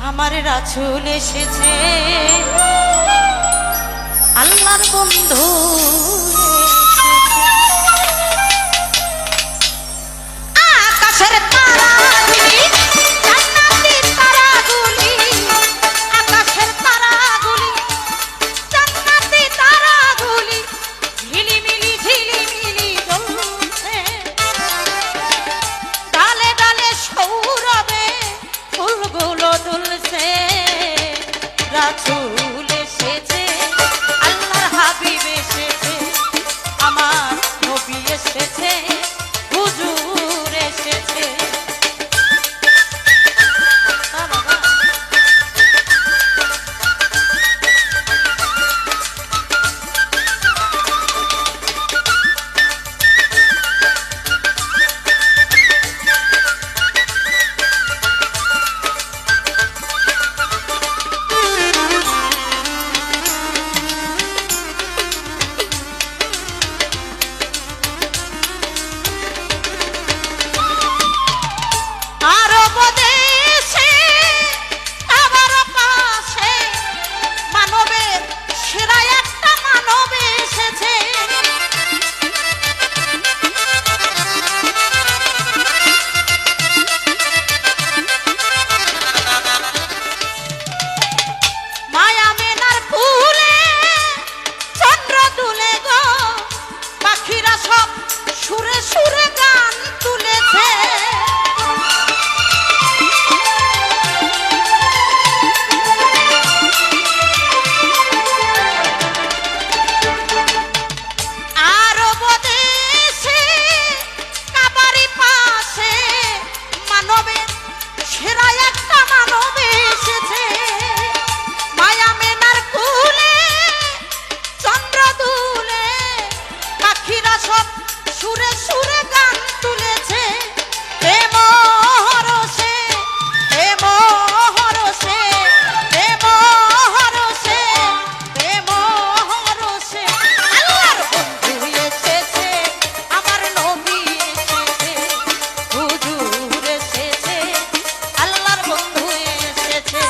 আমার রাসূল এসেছে, আল্লাহর বন্ধু আকাশের তারাগুলি, জান্নাতি তারাগুলি, আকাশের তারাগুলি, জান্নাতি তারাগুলি, ঝিলিমিলি ঝিলিমিলি জ্বলছে, ডালে ডালে সৌরভে ফুলগুলো দুলছে। রাসূল এসেছে, আল্লাহর হাবিব এসেছে, আমার নবী এসেছে, হুজুর এসেছে। সুরে সুরে গান তুলেছে, আরব দেশে কাবারি পাশে মানবের সেরা একটা মানব এসেছে। মায়া মেনার কুলে চন্দ্র দুলে, পাখিরা সব সুরে সুরে গান তুলেছে। প্রেম হরসে, প্রেম হরসে, প্রেম হরসে, প্রেম হরসে, আল্লাহর বন্ধু এসেছে, আমার নবী এসেছে, হুজুর এসেছে, আল্লাহর বন্ধু এসেছে।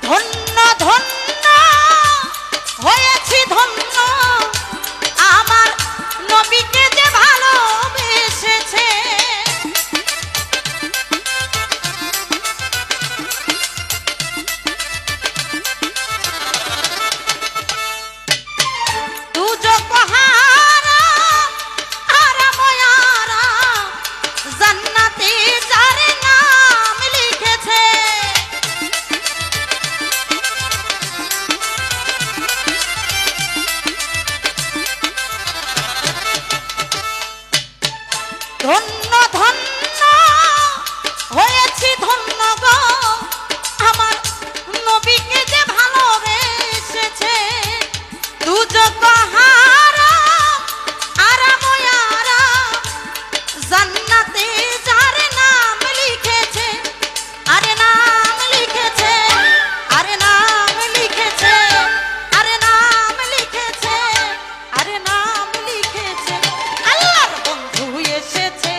ধন্য ধন্য হয়েছি ধন্য, আমার নবীকে যে ভালোবেসেছে। দুজক হারাম, হারাম হারাম, জান্নাতে যার নাম লিখেছে। ধন্য ধন্য হয়েছি ধন্য গো, আমার নবীকে যে ভালোবেসেছে। দুজক হারাম, আরাম আরাম, জান্নাতে যার নাম লিখেছে। আরে নাম লিখেছে, আরে নাম লিখেছে, আরে নাম লিখেছে, আরে নাম লিখেছে। আল্লাহর বন্ধু এসেছে,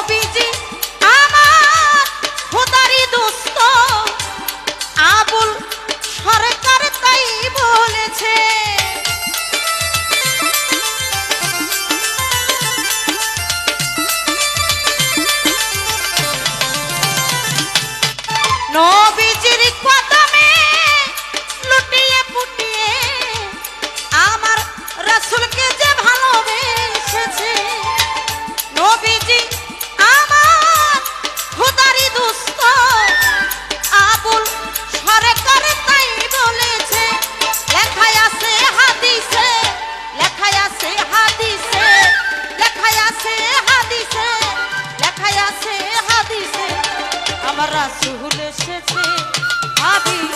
নবীজি আমার খোদারি দোস্ত আবুল সরকার তাই বলেছে। নবীজির কদমে লুটিয়ে পুটিয়ে আমার রাসূলকে যে ভালোবেসেছে, নবীজি আমার খোদারি দোস্ত আবুল সরকার তাই বলেছে। লেখায় আছে হাদিসে, লেখায় আছে হাদিসে, লেখায় আছে হাদিসে, লেখায় আছে হাদিসে আমার রাসূল এসেছে হাবিব